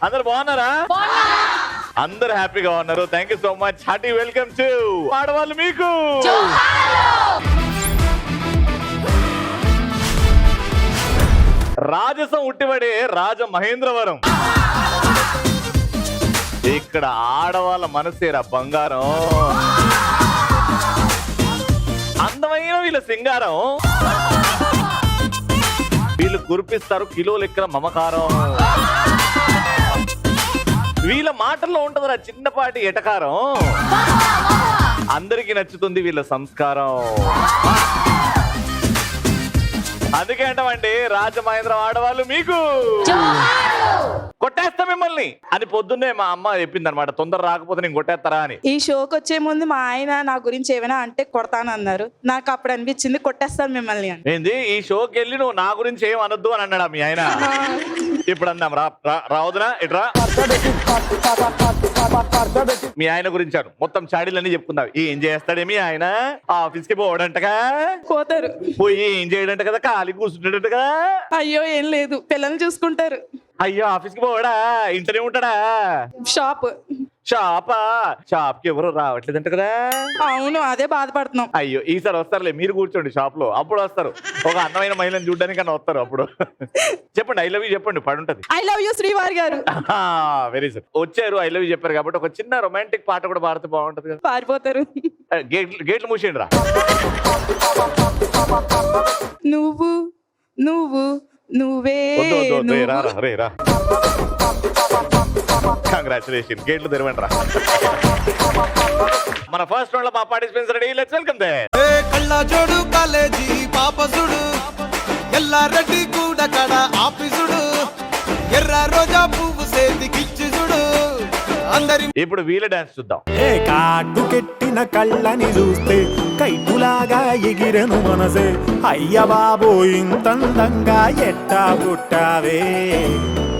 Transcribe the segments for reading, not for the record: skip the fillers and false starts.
అందరు బాగున్నారా? అందరు హ్యాపీగా ఉన్నారు. Thank you so much. Hearty welcome to ఆడవాళ్ళు మీకు. రాజసం ఉట్టిపడే రాజ మహేంద్రవరం. ఇక్కడ ఆడవాళ్ళ మనసేరా బంగారం, అందమైన వీళ్ళ సింగారం, వీళ్ళు కురిపిస్తారు కిలో లెక్కల మమకారం, వీళ్ళ మాటల్లో ఉంటుందిరా చిన్నపాటి ఎటకారం, అందరికీ నచ్చుతుంది వీళ్ళ సంస్కారం. అందుకే అంటామండి రాజమహేంద్రం ఆడవాళ్ళు మీకు. కొట్టేస్తా మిమ్మల్ని అని పొద్దున్నే మా అమ్మ చెప్పింది అనమాట. తొందర రాకపోతే నేను కొట్టేస్తారా అని. ఈ షోకి వచ్చే ముందు మా ఆయన నా గురించి ఏమైనా అంటే కొడతానన్నారు. నాకు అప్పుడు అనిపించింది కొట్టేస్తాను మిమ్మల్ని అని. ఏంది ఈ షోకి వెళ్ళి నువ్వు నా గురించి ఏం అనొద్దు అని అన్నాడా మీ ఆయన? ఇప్పుడు అందాం రావదునా ఇట్రా. మీ ఆయన గురించి అను, మొత్తం చాడీలన్నీ చెప్పుకుందాం. ఏం చేస్తాడే మీ ఆయన? ఆఫీస్ కి పోవడంటగా, పోతారు. పోయి ఏం చేయడంట కదా, ఖాళీ కూర్చుంటాడంట కదా. అయ్యో ఏం లేదు, పిల్లల్ని చూసుకుంటారు. అయ్యో ఆఫీస్ కి పోవడా, ఇంట్లోనే ఉంటాడా? షాపా? షాప్ కి ఎవరు రావట్లేదంట కదా. అవును, అదే బాధపడుతున్నాం. అయ్యో ఈసారి వస్తారులే, మీరు కూర్చోండి షాప్ లో, అప్పుడు వస్తారు. ఒక అందమైన మహిళను చూడడానికి అన్న వస్తారు అప్పుడు. చెప్పండి ఐ లవ్ యూ చెప్పండి, పడుంటది. ఐ లవ్ యూ శ్రీవారి గారు. Very good. వచ్చారు ఐ లవ్ యూ చెప్పారు కాబట్టి ఒక చిన్న రొమాంటిక్ పాట కూడా పాడితే బాగుంటది కదా. పారిపోతారు. గేట్లు మూసేయండి రా. నువ్వు నువ్వు నువ్వే రా. కంగ్రాచులేషన్. గేట్లు తెరవండి రా. మన ఫస్ట్ రౌండ్ లో మా participants ready. Let's welcome they. కళ్ళ జోడు కాలేజీ పాపసుడు, ఎల్లారెడ్డి కూడా కడ ఆఫీసుడు, ఎర్ర రోజా పువ్వు సేతికిచ్చి చూడు అందరి. ఇప్పుడు వీళ్ళ డాన్స్ చూద్దాం. ఏ కాటు కెట్టిన కళ్ళని చూస్తే కైటులాగా ఎగిరెను మనసే, అయ్య బాబో ఇంతందంగా ఎట్టా పుట్టావే,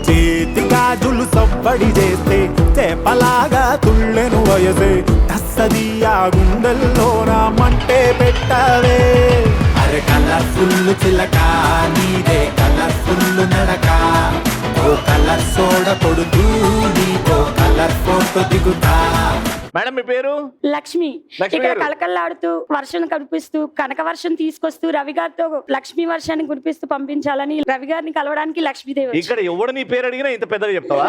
చేతి గాజులు సవ్వడి చేస్తే చేపలాగా తుళ్ళెను వయసే, తస్సదియా గుండెల్లో నా మంటే పెట్టావే. అరే కలర్ఫుల్ చిలక నీదే కలర్ఫుల్ నడక, ఓ కలర్ సోడ కొడుతూ నీతో కలర్ ఫోటో దిగుతా. మేడం మీ పేరు? లక్ష్మి. ఇక్కడ కలకల్లాడుతూ వర్షం కురిపిస్తూ కనక వర్షం తీసుకొస్తూ రవి గారితో లక్ష్మీ వర్షాన్ని కురిపిస్తూ పంపించాలని రవి గారిని కలవడానికి లక్ష్మీదేవి. ఇక్కడ ఎవడు నీ పేరు అడిగినా ఇంత పెద్దగా చెప్తావా?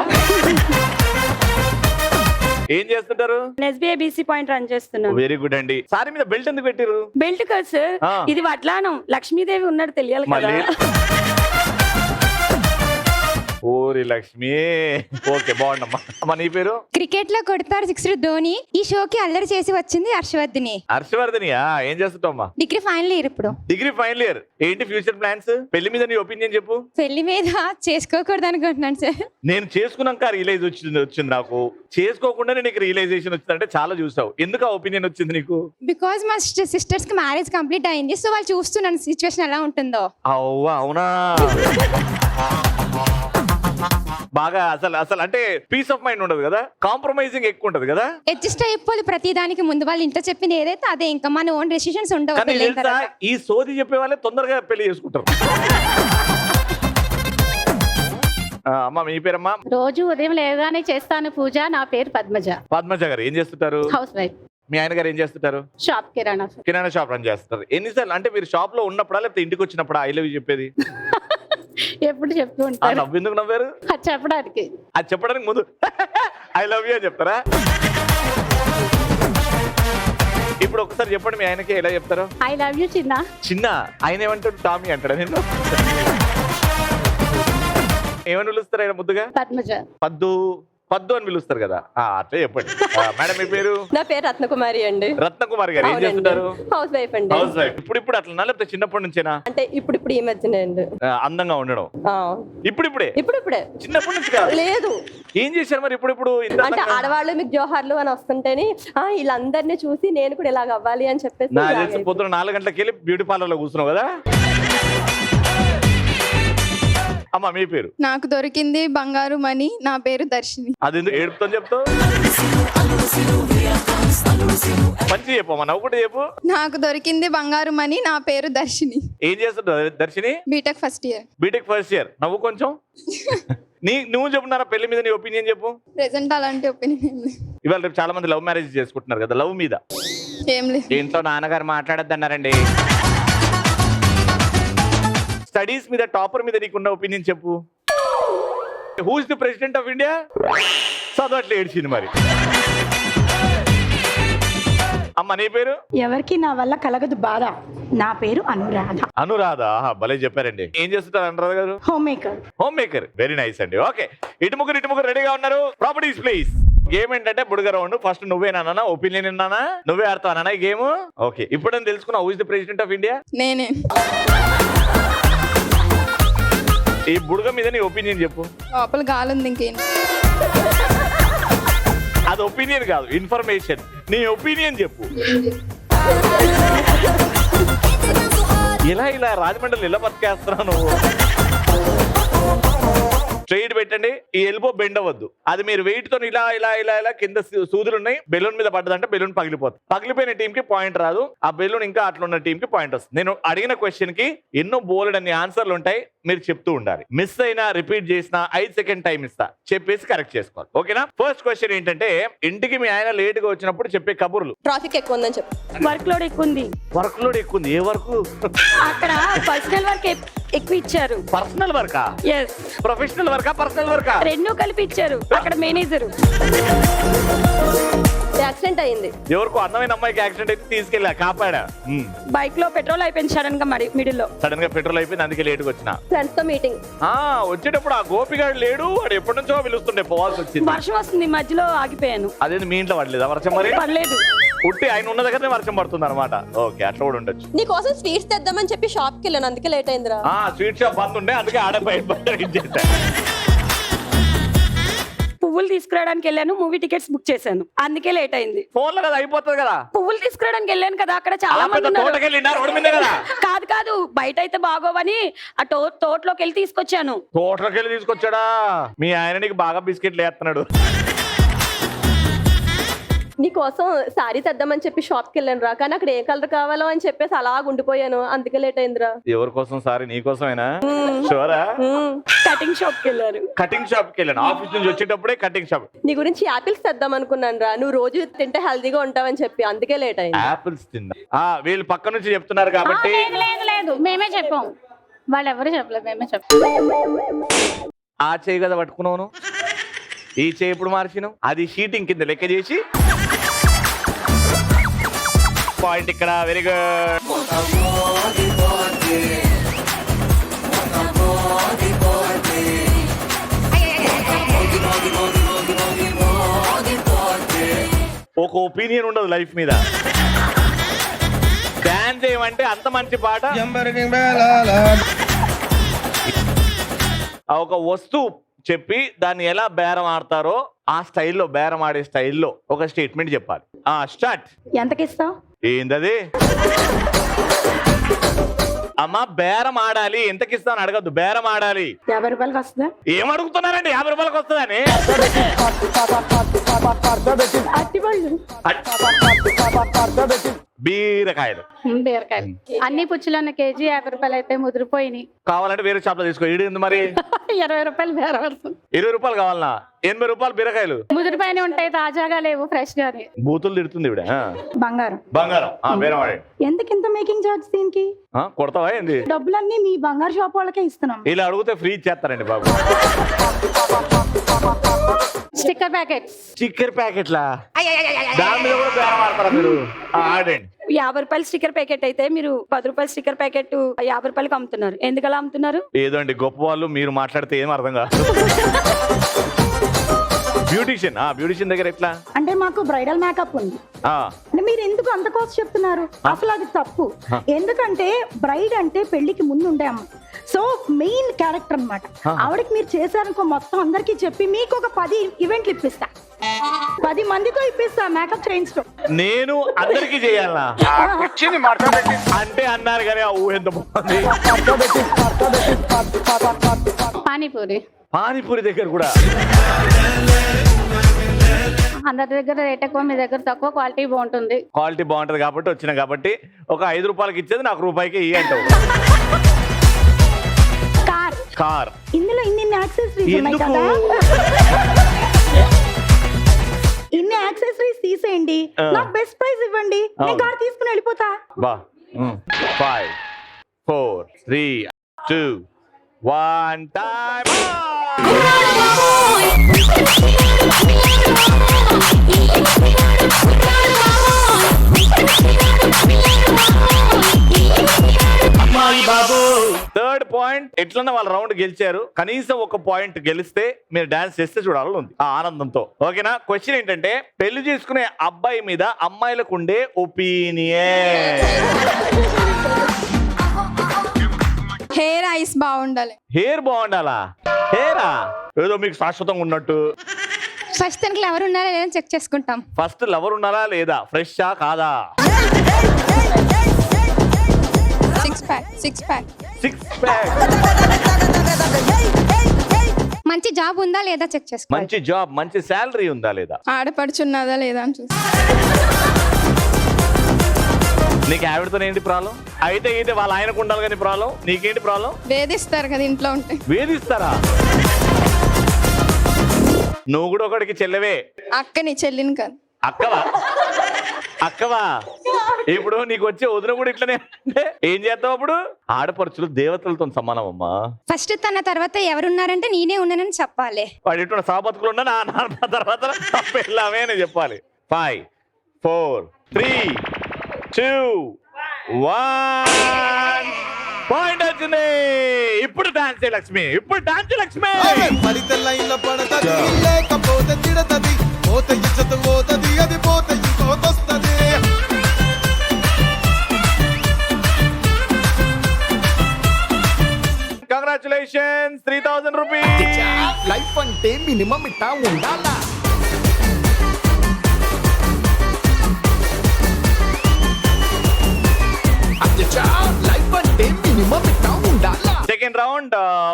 ఏం చేస్తుంటారు? ఎస్బీఐ బీసీ పాయింట్ రన్ చేస్తున్నాను. వెరీ గుడ్ అండి. సారీ మీద బెల్ట్ ఎందుకు పెట్టారు? బెల్ట్ కాదు సార్, ఇది వడ్లానం. లక్ష్మీదేవి ఉన్నట్టు తెలియాలి కదా. ఓరి లక్ష్మి. ఓకే బాగుండమ్మా. అమ్మా నీ పేరు? క్రికెట్ లో కొడతారు సిక్స్ ధోని. ఈ షోకి అల్లరి చేసి వచ్చింది హర్షవర్ధిని. హర్షవర్ధినియా? ఏం చేస్తుంటావమ్మా? Degree final year. ఇప్పుడు డిగ్రీ ఫైనల్ ఇయర్. ఏంటి ఫ్యూచర్ ప్లాన్స్? పెళ్లి మీద నీ ఒపీనియన్ చెప్పు. పెళ్లి మీద చేసుకోకూడదు అనుకుంటున్నాను సార్. నేను చేసుకున్నాక రియలైజ్ వచ్చింది నాకు. చేసుకోకుండానే నీకు రియలైజేషన్ వచ్చిందంటే చాలా చూసావు. ఎందుకు ఆ ఒపీనియన్ వచ్చింది నీకు? బికాస్ మా సిస్టర్స్ కి మ్యారేజ్ కంప్లీట్ అయింది, సో వాళ్ళు చూస్తున్నాను సిచ్యువేషన్ ఎలా ఉంటుందో. అవునా? బాగా అసలు అంటే పీస్ ఆఫ్ మైండ్ ఉండదు కదా, కాంప్రమైజింగ్ ఎక్కువ ఉంటది కదా. అడ్జస్ట్ అయిపోవాలి ప్రతి దానికి. ముందు వాళ్ళు ఇంట్లో చెప్పింది ఏదైతే అదే, ఇంకా మన ఓన్ డెసిషన్స్ ఉండవు. ఈ సోది చెప్పే వాళ్ళే తొందరగా పెళ్లి చేసుకుంటారు. అమ్మా మీ పేరమ్మా? రోజు ఉదయం లేవగానే చేస్తాను పూజ. నా పేరు పద్మజ. పద్మజ గారు ఏం చేస్తుంటారు? House wife. మీ ఆయన గారు ఏం చేస్తుంటారు? షాప్ కిరాణా షాప్ రన్ చేస్తారు. ఎన్నిసార్లు అంటే మీరు షాప్ లో ఉన్నప్పుడా లేకపోతే ఇంటికి వచ్చినప్పుడు ఐ లవ్ యూ చెప్పేది? ఎప్పుడు చెప్తూ ఉంటారు. నవ్వెందుకు నవ్వారు? చెప్పడానికి. అది చెప్పడానికి ముందు ఐ లవ్ యూ అని చెప్తారా? ఇప్పుడు ఒకసారి చెప్పండి మీ ఆయనకి ఎలా చెప్తారు? ఐ లవ్ యూ చిన్న. చిన్న. ఆయన ఏమంటాడు? టామీ అంటాడా? నేను ఏమని పిలుస్తారు ఆయన ముద్దుగా? పద్మజ. పద్దు అని పిలుస్తారు కదా, అట్లా చెప్పండి. మేడం మీ పేరు? నా పేరు రత్నకుమారి అండి. రత్నకుమారి గారు ఏం చేస్తుంటారు? హౌస్ వైఫ్ అండి. House wife. ఇప్పుడు అట్లా లేకపోతే చిన్నప్పటి నుంచేనా? అంటే ఇప్పుడు ఈ మధ్యనే అండి. అందంగా ఉండడం ఇప్పుడిప్పుడే? చిన్నప్పటి నుంచి కాదు. లేదు. ఏం చేశారు మరి ఇప్పుడు? అంటే ఆడవాళ్ళు మీకు జోహార్లు అని వస్తుంటేనే వీళ్ళందరినీ చూసి నేను కూడా ఇలాగ అవ్వాలి అని చెప్పేసి పొద్దున 4 గంటలకు వెళ్ళి బ్యూటీ పార్లర్ లో కూర్చున్నావు కదా. అమ్మా మీ పేరు? నాకు దొరికింది బంగారు మణి. నా పేరు దర్శిని. అది ఎందుకు ఏడుపుతో చెప్తావు? మంచి చెప్పమ్మా, నవ్వుకుంటే చెప్పు. నాకు దొరికింది బంగారు మణి. నా పేరు దర్శిని. ఏం చేస్తుంటావు Darshini? B Tech first year. B Tech first year. నవ్వు కొంచెం. నువ్వు చెప్పున్నారా పెళ్లి మీద నీ ఒపీనియన్ చెప్పు. ప్రెసెంట్ అలాంటి ఒపీనియన్ ఇవాళ రేపు చాలా మంది లవ్ మ్యారేజ్ చేసుకుంటున్నారు కదా, లవ్ మీద ఏం లేదు. ఇంట్లో నాన్నగారు మాట్లాడద్దన్నారండి. స్టడీస్ మీద టాపర్ మీద నీకున్న ఒపీనియన్ చెప్పు. Who is the president of India? చదవట్లే ఏడ్చింది మరి. అమ్మ నీ పేరు? ఎవరికి నా వల్ల కలగదు బాధ. నా పేరు అనురాధ. అనురాధ. భలే చెప్పారండి. ఏం చేస్తుంటారు అనురాధ గారు? Home maker. Home maker. Very nice అండి. ఓకే, ఇటు ముగ్గురు రెడీగా ఉన్నారు. Properties please. గేమ్ ఏంటంటే బుడగ రౌండ్. ఫస్ట్ నువ్వేనా ఒపీనియన్ విన్నానా? నువ్వే ఆడతావా ఈ గేమ్? ఓకే, ఇప్పుడు తెలుసుకున్నా who is the president of India? నేనే. ఈ బుడగ మీద నీ ఒపీనియన్ చెప్పు. లోపల గాలి ఉంది ఇంకేం. అది ఒపీనియన్ కాదు, ఇన్ఫర్మేషన్. నీ ఒపీనియన్ చెప్పు. ఇలా రాజమండ్రిలో ఇలా బతికేస్తున్నావు నువ్వు. స్ట్రైట్ పెట్టండి. ఈ ఎల్బో బెండ్ అవ్వద్దు. అది మీరు వెయిట్ తో ఇలా కింద సూదులు ఉన్నాయి. బెలూన్ మీద పడ్డదంటే బెలూన్ పగిలిపోతుంది. పగిలిపోయిన టీం కి పాయింట్ రాదు. ఆ బెలూన్ ఇంకా అట్లా ఉన్న టీం కి పాయింట్ వస్తుంది. నేను అడిగిన క్వశ్చన్ కి ఎన్నో బోలెడన్ని ఆన్సర్లు ఉంటాయి. మీరు చెప్తూ ఉండాలి. మిస్ అయినా రిపీట్ చేసినా 5 సెకండ్ టైం ఇస్తా, చెప్పేసి కరెక్ట్ చేసుకోవాలి. ఓకేనా? ఫస్ట్ క్వశ్చన్ ఏంటంటే, ఇంటికి మీ ఆయన లేట్ గా వచ్చినప్పుడు చెప్పే కబుర్లు. ట్రాఫిక్ ఎక్కువ ఉందని చెప్పు. వర్క్ లోడ్ ఎక్కువ ఉంది. వర్క్ లోడ్ ఎక్కువ ఉంది. ఏ వర్క్? అక్కడ పర్సనల్ వర్క్ ఎక్కువ ఇచ్చారు. పర్సనల్ వర్కా? ఎస్. ప్రొఫెషనల్ వర్కా పర్సనల్ వర్కా? రెండు కలిపి ఇచ్చారు. అక్కడ మేనేజర్. యాక్సిడెంట్ అయింది. ఎవరికో అందమైన అమ్మాయికి యాక్సిడెంట్ అయితే తీసుకెళ్ళా, కాపాడా. బైక్ లో పెట్రోల్ అయిపోయింది సడన్ గా మిడిల్ లో. సడన్ గా పెట్రోల్ అయిపోయింది, అందుకే లేట్ గా వచ్చిన. ఫ్రెండ్స్ తో మీటింగ్. వచ్చేటప్పుడు ఆ గోపిగాడు లేడు. వాడు ఎప్పటి నుంచో పిలుస్తుండే, పోవాల్సి వచ్చింది. వర్షం వస్తుంది, మధ్యలో ఆగిపోయాను. అదే మీ ఇంట్లో పడలేదా వర్షం? మరి పర్లేదు. పుట్టి ఆయన ఉన్న దగ్గరనే వర్షం పడుతుంది అనమాట. ఓకే, అట్లా కూడా ఉండొచ్చు. నీ కోసం స్వీట్స్ తెద్దామని చెప్పి షాప్ కి వెళ్ళాను, అందుకే లేట్ అయిందిరా. స్వీట్ షాప్ బంద్ ఉండే, అందుకే ఆడ బయట ఇచ్చేసా. పువ్వులు తీసుకురావడానికి వెళ్ళాను, మూవీ టికెట్స్ బుక్ చేశాను, అందుకే లేట్ అయింది. ఫోన్ లో కదా అయిపోతుంది కదా. పువ్వులు తీసుకురావడానికి వెళ్ళాను కదా, అక్కడ చాలా మంది ఉన్నారు. కాదు బయట అయితే బాగోవని ఆ తోటలోకి వెళ్ళి తీసుకొచ్చాను. తోటలోకి వెళ్ళి తీసుకొచ్చాడా? మీ ఆయన నీకు బాగా బిస్కెట్లు వేస్తున్నాడు. నీ కోసం సారీ తెద్దామని చెప్పి షాప్ కి వెళ్ళాను రా, కానీ అక్కడ ఏ కలర్ కావాలో అని చెప్పేసి అలా ఉండిపోయాను, అందుకే లేట్ అయిందిరా. ఎవరి కోసం? సారీ నీ కోసమేనా? షూరా? కటింగ్ షాప్ కి వెళ్ళారు. కటింగ్ షాప్ కి వెళ్ళాను. ఆఫీస్ నుంచి వచ్చేటప్పుడే కటింగ్ షాప్. నీ గురించి యాపిల్స్ తెద్దాం అనుకున్నాను రా, నువ్వు రోజు తింటే హెల్తీగా ఉంటావని చెప్పి, అందుకే లేట్ అయింది. యాపిల్స్ తిన్నా. వీళ్ళు పక్క నుంచి చెప్తున్నారు కాబట్టి. లేదు మేమే చెప్పాం, వాళ్ళు ఎవరు చెప్పలేదు, మేమే చెప్పాం. ఆ చేయి కదా పట్టుకున్నాను, ఈ చేయి ఎప్పుడు మార్చినావు? అది షీటింగ్ కింద లెక్క చేసి పాయింట్ ఇక్కడ. Very good. ఒక ఒపీనియన్ ఉండదు లైఫ్ మీద. డాన్స్ ఏమంటే అంత మంచి పాట. ఒక వస్తువు చెప్పి దాన్ని ఎలా బేరం ఆడతారో ఆ స్టైల్లో, బేరం ఆడే స్టైల్లో ఒక స్టేట్మెంట్ చెప్పాలి. స్టార్ట్. ఎంతకిస్తావు? ఏందది అమ్మా? బేరం ఆడాలి. ఎంతకిస్తాను అడగద్దు, బేరం ఆడాలి. 50 రూపాయలకి వస్తుందా? ఏం అడుగుతున్నారండి? 50 రూపాయలకి వస్తుందని. బీరకాయలు. బీరకాయలు అన్ని పుచ్చులున్న కేజీ 50 రూపాయలు అయితే ముదిరిపోయినాయి. కావాలంటే వేరే షాప్ లో తీసుకో. ఈడు మరి 20 రూపాయలు బేరం పడుతుంది. 20 రూపాయలు కావాలన్నా? 80 రూపాయలు బీరకాయలు. ముదిరిపోయిన ఉంటాయి, తాజాగా లేవు, ఫ్రెష్ గానే. బూతులు తిడుతుంది ఇవిడ. బంగారం. బంగారం బేరం ఆడే. ఎందుకు ఇంత మేకింగ్ చార్జ్ దీనికి? కొడతావా ఏంది? డబ్బులన్నీ మీ బంగారు షాప్ వాళ్ళకే ఇస్తున్నాం. ఇలా అడిగితే ఫ్రీ ఇచ్చేస్తారండి బాబు. Sticker packets. స్టిక్కర్ ప్యాకెట్లా? దాని మీద కూడా బేరం ఆడతారా మీరు? ఆడండి. 50 రూపాయల స్టిక్కర్ ప్యాకెట్ అయితే మీరు 10 రూపాయల స్టిక్కర్ ప్యాకెట్ 50 రూపాయలకి అమ్ముతున్నారు. ఎందుకలా అమ్ముతున్నారు? ఏదో అండి, గొప్ప వాళ్ళు. మీరు మాట్లాడితే ఏం అర్థం కాదు. బ్యూటిషియన్ దగ్గర ఎట్లా అంటే మాకు బ్రైడల్ మేకప్ ఉంది. అంటే మీరు ఎందుకు అంత కాస్ట్ చెప్తున్నారు? అసలు అది తప్పు. ఎందుకంటే బ్రైడ్ అంటే పెళ్లికి ముందు ఉండే అమ్మ, సో మెయిన్ క్యారెక్టర్ అన్నమాట. ఆవిడకి మీరు చేశారనుకో, మొత్తం అందరికి చెప్పి మీకు ఒక 10 ఈవెంట్లు ఇప్పిస్తా, 10 మందితో ఇప్పిస్తా మేకప్ చేయించడం. నేను అందరికి చేయాలా అంటే అన్నారు కానీ ఆ ఊహ ఎంత బాగుంది. పానీపూరి దగ్గర కూడా అందరి దగ్గర రేట్ ఎక్కువ, మీ దగ్గర తక్కువ, క్వాలిటీ బాగుంటుంది. క్వాలిటీ బాగుంటది కాబట్టి వచ్చిన కాబట్టి ఒక 5 రూపాయలకి ఇచ్చేది నాకు రూపాయికి ఇయ్యి అంటావు. కార్. ఇందులో ఇన్ని యాక్సెసరీస్ ఉన్నాయి ఎందుకు? కదా, ఇన్ని యాక్సెసరీస్ తీసేయండి, నాకు బెస్ట్ ప్రైస్ ఇవ్వండి, నేను కార్ తీసుకుని వెళ్ళిపోతా. బా 5 4 3 2 1 టైం. Third point. ఎట్లన్నా వాళ్ళ రౌండ్ గెలిచారు, కనీసం ఒక పాయింట్ గెలిస్తే మీరు డాన్స్ చేస్తే చూడాలని ఉంది ఆ ఆనందంతో. ఓకేనా? క్వశ్చన్ ఏంటంటే, పెళ్లి చేసుకునే అబ్బాయి మీద అమ్మాయిలకు ఉండే ఒపీనియన్. హెయిర్ ఐస్ బాగుండాలి. హెయిర్ బాగుండాలా? హెయిరా ఏదో మీకు శాశ్వతంగా ఉన్నట్టు. ఫస్ట్ తనకి ఎవరు ఉన్నారా లేదా చెక్ చేసుకుంటాం. ఫస్ట్ లవర్ ఉన్నారా లేదా, ఫ్రెషా కాదా, సిక్స్ ప్యాక్ సిక్స్ ప్యాక్, మంచి జాబ్ ఉందా లేదా చెక్ చేసుకో. మంచి జాబ్, మంచి శాలరీ ఉందా లేదా, ఆడపడుచున్నదా లేదా అని చూసి. నీకు ఆవిడతో ఏంటి ప్రాబ్లం? అయితే వాళ్ళ ఆయనకు ఉండాలి కానీ ప్రాబ్లం, నీకేంటి ప్రాబ్లం? వేధిస్తారు కదా ఇంట్లో ఉంటే. వేధిస్తారా? నువ్వు కూడా ఒకడికి చెల్లెవే. అక్కని చెల్లిని కాదు. అక్కవా ఇప్పుడు నీకు వచ్చే వదిన కూడా ఇట్లనే అంటే ఏం చేస్తావు అప్పుడు? ఆడపడుచులు దేవతలతో సమానం అమ్మా. ఫస్ట్ తన తర్వాత ఎవరున్నారంటే నేనే ఉన్నానని చెప్పాలి. వాడు ఇటు సాబతుకులు ఉన్నా నా తర్వాత పెళ్ళామే అని చెప్పాలి. 5 4 3 2 1 పాయింట్ వచ్చింది. ఇప్పుడు డాన్స్ లక్ష్మి, ఇప్పుడు డాన్స్ లక్ష్మి. పడితే లైన్ల పడతది, లేకపోతే తిడతది, పోతే ఇజ్జత్ పోతది, అది పోతే ఇంకోతొస్తది. Congratulations, 3000 rupees. లైఫ్ అంటే మినిమం ఇట్టా ఉండాలా. లైఫ్ అంటే మినిమం ఇట్టా ఉండాలా. సెకండ్ రౌండ్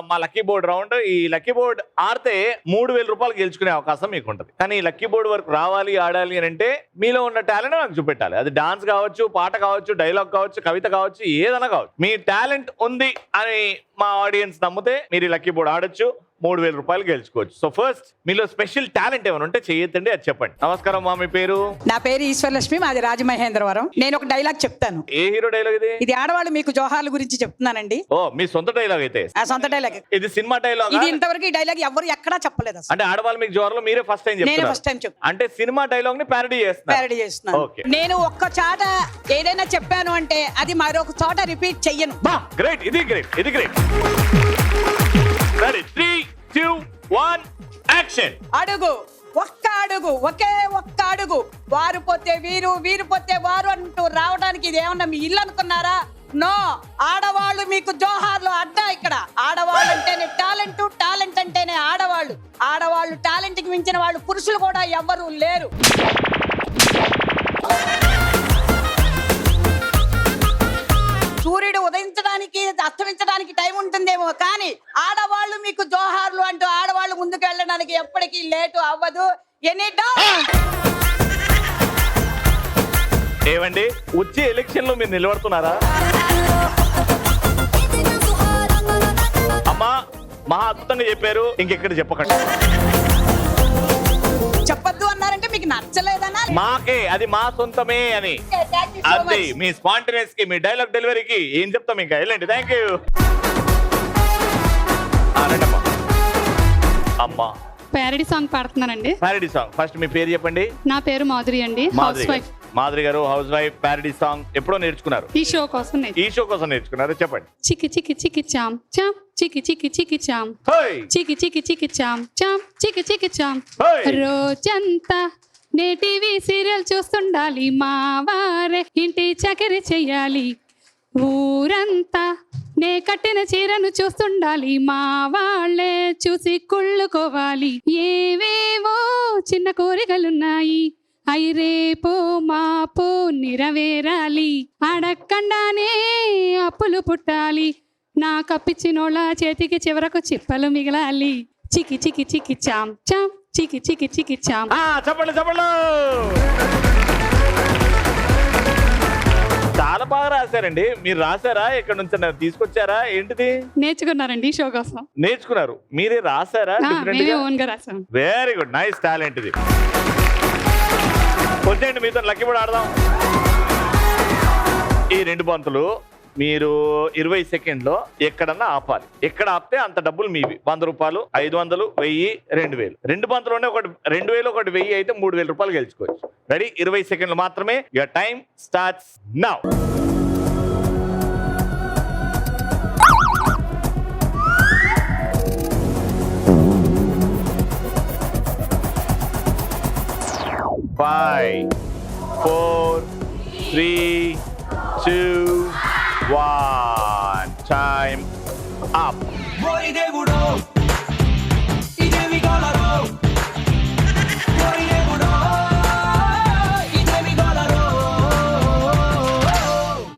మా లక్కీ బోర్డ్ రౌండ్. ఈ లక్కీ బోర్డ్ ఆడితే 3000 రూపాయలు గెలుచుకునే అవకాశం మీకు ఉంటుంది. కానీ ఈ లక్కీ బోర్డ్ వరకు రావాలి, ఆడాలి అని అంటే మీలో ఉన్న టాలెంట్ నాకు చూపెట్టాలి. అది డాన్స్ కావచ్చు, పాట కావచ్చు, డైలాగ్ కావచ్చు, కవిత కావచ్చు, ఏదైనా కావచ్చు. మీ టాలెంట్ ఉంది అని మా ఆడియన్స్ నమ్మితే మీరు ఈ లక్కీ బోర్డ్ ఆడొచ్చు, 3000 రూపాయలు గెలుచుకోవచ్చు. సో ఫస్ట్ మీలో స్పెషల్ టాలెంట్ ఏమైనా ఉంటే చేయొద్దండి, అది చెప్పండి. నమస్కారం మా, మీ పేరు? నా పేరు ఈశ్వర్లక్ష్మి, మాది రాజమహేంద్రవరం. నేను ఒక డైలాగ్ చెప్తాను. ఏ హీరో డైలాగ్ ఇది? ఇది ఆడవాళ్ళు మీకు జోహార్ల గురించి చెప్తున్నానండి. ఓ, మీ సొంత డైలాగ్ అయితే? ఆ సొంత డైలాగ్. ఇది సినిమా డైలాగ్? ఇది ఇంతవరకు ఈ డైలాగ్ ఎవరు ఎక్కడా చెప్పలేదు అసలు. అంటే ఆడవాళ్ళు మీకు జోహార్లో మీరే ఫస్ట్ టైం నేనే చెప్తున్నారు? ఫస్ట్ టైం చెప్తాను. అంటే సినిమా డైలాగ్ ని ప్యారడీ చేస్తున్నారు? ప్యారడీ చేస్తున్నాను. ఓకే. నేను ఒక్క చాట ఏదైనా చెప్పాను అంటే అది మరొక చోట రిపీట్ చెయ్యను. గ్రేట్, ఇది గ్రేట్, ఇది గ్రేట్. Ready 3 2 1 action. అడుగు, ఒక్క అడుగు, ఒకే ఒక్క అడుగు, వారు పోతే వీరు, వీరు పోతే వారు అంటూ రావడానికి ఇది ఏమన్నా మీ ఇల్లు అనుకున్నారా? నో, ఆడవాళ్ళు మీకు జోహార్లు అడ్డా. ఇక్కడ ఆడవాళ్ళు అంటేనే టాలెంట్, టాలెంట్ అంటేనే ఆడవాళ్ళు. ఆడవాళ్ళు టాలెంట్ కి మించిన వాళ్ళు పురుషులు కూడా ఎవ్వరూ లేరు. సూర్యుడు ఉదయించడానికి అస్తమించడానికి టైం ఉంటుందేమో, కానీ ఆడవాళ్ళు మీకు జోహార్లు అంటూ ఆడవాళ్ళు ముందుకు వెళ్ళడానికి ఎప్పటికీ లేటు అవ్వదు. Any doubt? ఏమండి, వచ్చే ఎలక్షన్ లో మీరు నిలబడుతున్నారా? అమ్మా, మహా అద్భుతంగా చెప్పారు, ఇంకెక్కడ చెప్పకండి. చెప్పొద్దు అన్నారంటే మీకు నచ్చలేదన్నా? మాకే అది మా సొంతమే అని. అది మీ స్పాంటేనియస్ కి, మీ డైలాగ్ డెలివరీకి ఏం చెప్తాం ఇంకా. వెళ్ళండి. Thank you. అమ్మా, ప్యారడీ సాంగ్ పాడుతున్నానండి. Parody song. ఫస్ట్ మీ పేరు చెప్పండి. నా పేరు మాధురి అండి, హౌస్ వైఫ్. మాధురి గారు హౌస్ వైఫ్, ప్యారడీ సాంగ్ ఎప్పుడో నేర్చుకున్నారు? ఈ షో కోసం ఈ షో కోసం నేర్చుకున్నారు, చెప్పండి. చికి చికి చికి చామ్ చామ్, చికి చికి చికి చామ్, చికి చికి చికి చామ్ చామ్, చికి చికి చామ్. రోజంతా నే టీవీ సీరియల్ చూస్తుండాలి, మా వారే ఇంటి చకరి చెయ్యాలి. ఊరంతా నే కట్టిన చీరను చూస్తుండాలి, మా వాళ్ళే చూసి కుళ్ళుకోవాలి. ఏవేవో చిన్న కోరికలున్నాయి, అయి రేపో మాపో నెరవేరాలి. అడక్కండానే అప్పులు పుట్టాలి, నా కప్పిచ్చినోళ్ళ చేతికి చివరకు చిప్పలు మిగలాలి. చికి చికి చికి చామ్ చామ్, చికి చికి చికి చామ్. చెప్పండి చెప్పండి. చాలా బాగా రాశారండి. మీరు రాశారా, ఎక్కడ నుంచి తీసుకొచ్చారా, ఏంటిది? నేర్చుకున్నారండి ఈ షో కోసం. నేర్చుకున్నారు, మీరే రాశారా? మేమే ఓన్ గా రాసాం. వెరీ గుడ్, నైస్ టాలెంట్ ఇది. వచ్చేయండి, మీతో లక్కీ బోర్డ్ ఆడదాం. ఈ 2 బంతులు మీరు 20 సెకండ్లో ఎక్కడన్నా ఆపాలి. ఎక్కడ ఆపితే అంత డబ్బులు మీవి. 100 రూపాయలు, 500, 1000, 2000. 2 బంతులోనే ఒకటి 2000, ఒకటి 1000 అయితే 3000 రూపాయలు గెలుచుకోవచ్చు. రెడీ? 20 సెకండ్లు మాత్రమే. Your time starts now. Five, 4, 3, 2, 1. Time up.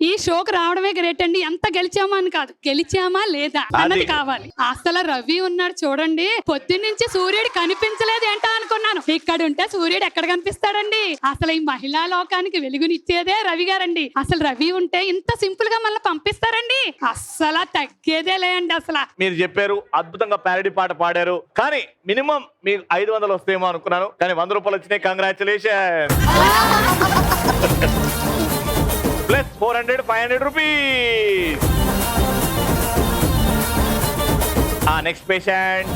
ఈ షోకి రావడమే గ్రేట్ అండి. ఎంత గెలిచామా అని కాదు, గెలిచామా లేదా అన్నది కావాలి. అసలు రవి ఉన్నాడు చూడండి, పొద్దున్నుంచి సూర్యుడు కనిపించలేదు ఏంటా అనుకున్నాను. ఇక్కడ ఉంటే సూర్యుడు ఎక్కడ కనిపిస్తాడండి? అసలు ఈ మహిళా లోకానికి వెలుగునిచ్చేదే రవి గారండి. అసలు రవి ఉంటే ఇంత సింపుల్ గా మళ్ళీ పంపిస్తారండి? అస్సలు తగ్గేదే లేండి. అసలు మీరు చెప్పారు, అద్భుతంగా ప్యారడీ పాట పాడారు, కానీ మినిమం మీకు 500 వస్తాయేమో అనుకున్నాను, కానీ 100 రూపాయలు వచ్చినాయి. Congratulation. Plus 400, 500 rupees. Next patient.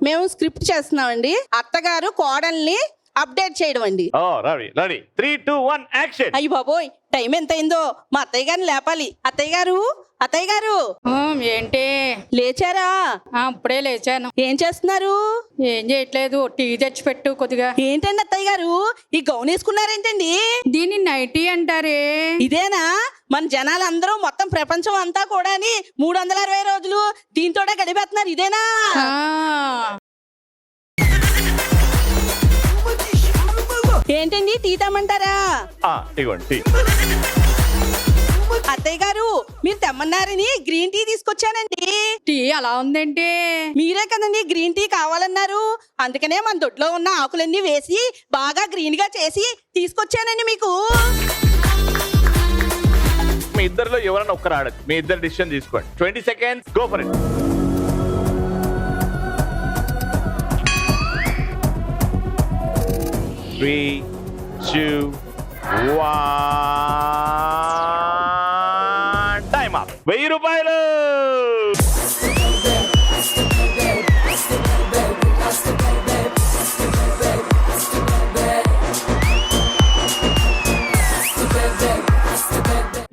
మేము స్క్రిప్ట్ చేస్తున్నామండి. అత్తగారు కోడల్ని అప్డేట్ చేయడం అండి. రవి, రెడీ? 3, 2, 1 యాక్షన్. అయ్యి బాబోయ్, టైం ఎంత అయిందో, మా అత్తయ్య గారిని లేపాలి. అత్తయ్య గారు, అత్తయ్య గారు. ఏంటి? లేచారా? ఇప్పుడే లేచాను. ఏం చేస్తున్నారు? ఏం చేయట్లేదు, టీ తెచ్చి పెట్టు కొద్దిగా. ఏంటండి అత్తయ్య గారు, ఈ గౌన్ వేసుకున్నారేంటండి? దీన్ని నైటీ అంటారే. ఇదేనా మన జనాలందరూ, మొత్తం ప్రపంచం అంతా కూడా 360 రోజులు దీంతోనే గడిపేస్తున్నారు? ఇదేనా? ఏంటండి, టీ తెమ్మంటారా? ఇవ్వండి టీ. అత్తయ్య గారు, మీరు తెమ్మన్నారని గ్రీన్ టీ తీసుకొచ్చానండి. టీ అలా ఉందేంటి? మీరే కదండి గ్రీన్ టీ కావాలన్నారు, అందుకనే మన దొడ్లో ఉన్న ఆకులన్నీ వేసి బాగా గ్రీన్ గా చేసి తీసుకొచ్చానండి మీకు. మీ ఇద్దరిలో ఎవరైనా ఒక్కరు ఆడదు. మీ ఇద్దరు డిసిషన్ తీసుకోండి. 20 seconds, go for it. Three, 2, 1. Time up. 1000 రూపాయలు.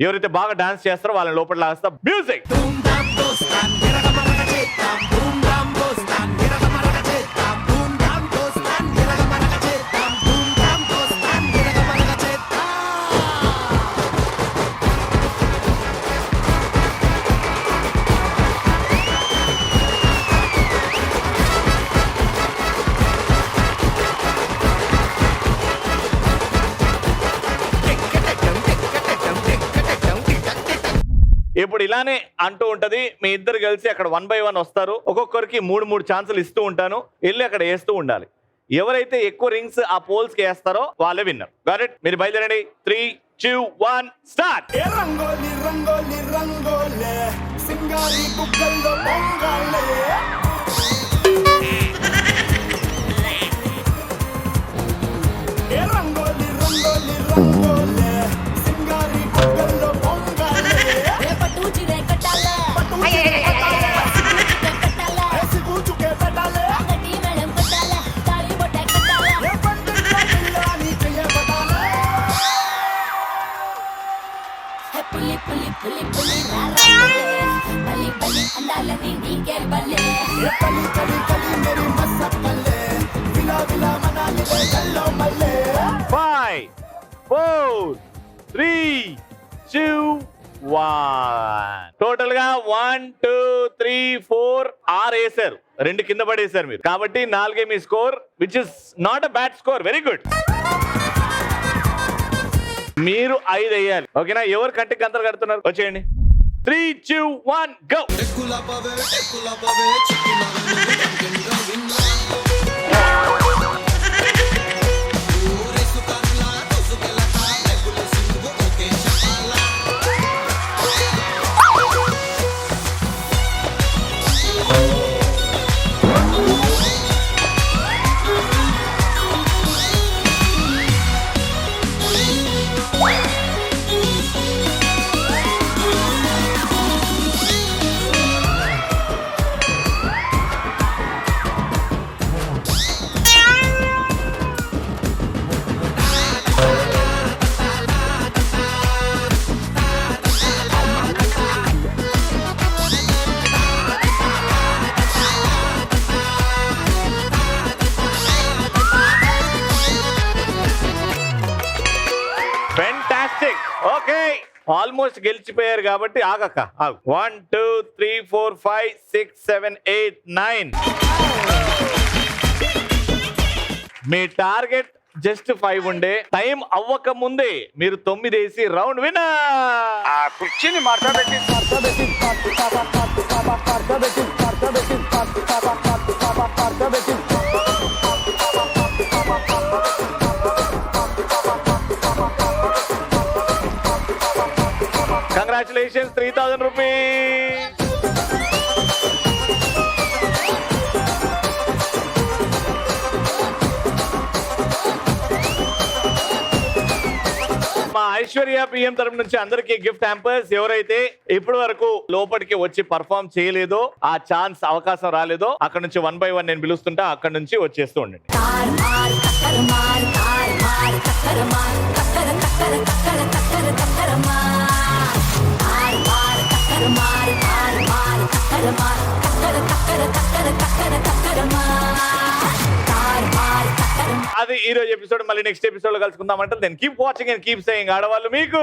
ఎవరైతే బాగా డాన్స్ చేస్తారో వాళ్ళని లోపల లాస్తా. మ్యూజిక్. ఇప్పుడు ఇలానే అంటూ ఉంటది. మీ ఇద్దరు కలిసి అక్కడ 1 by 1 వస్తారు. ఒక్కొక్కరికి 3 ఛాన్సులు ఇస్తూ ఉంటాను. వెళ్ళి అక్కడ వేస్తూ ఉండాలి. ఎవరైతే ఎక్కువ రింగ్స్ ఆ పోల్స్ కి వేస్తారో వాళ్ళే విన్నర్. Got it? మీరు బయలుదేరండి. 3, 2, 1 స్టార్ట్. రంగోలి రంగోలి రంగోలే సింగారి బుగ్గల్లో పొంగాలే. రంగోలి రంగోలి రంగోలే సింగారి బుగ్గల్లో పొంగాలే. Five, 4, 3, 2, 1. టోటల్ గా 1, 2, 3, 4, 6 వేసారు. 2 కింద పడేశారు మీరు. కాబట్టి 4 మీ score, which is not a bad score. Very good. మీరు 5 వేయాలి. ఓకేనా? ఎవరు కంటికి గంతలు కడుతున్నారు? వచ్చేయండి. 3, 2, 1 గో. ఆల్మోస్ట్ గెలిచిపోయారు కాబట్టి ఆగక్క 1 2 3 4 5 6 7 8 9 మీ టార్గెట్ జస్ట్ 5 ఉండే టైం అవ్వక ముందే మీరు 9 వేసి రౌండ్ విన్నర్. కుర్చీని మాట్లాడబెట్టి కంగ్రాచులేషన్స్ 3000 రూపీస్. మా ఐశ్వర్య పిఎం తరపు నుంచి అందరికీ గిఫ్ట్ హ్యాంపర్స్. ఎవరైతే ఇప్పటి వరకు లోపలికి వచ్చి పర్ఫామ్ చేయలేదో, ఆ ఛాన్స్ అవకాశం రాలేదో, అక్కడ నుంచి 1 by 1 నేను పిలుస్తుంటా, అక్కడ నుంచి వచ్చేస్తూ ఉండండి. అది ఈ రోజు ఎపిసోడ్. మళ్ళీ నెక్స్ట్ ఎపిసోడ్ లో కలుసుకుందామంటే then keep watching and keep saying ఆడవాళ్ళు మీకు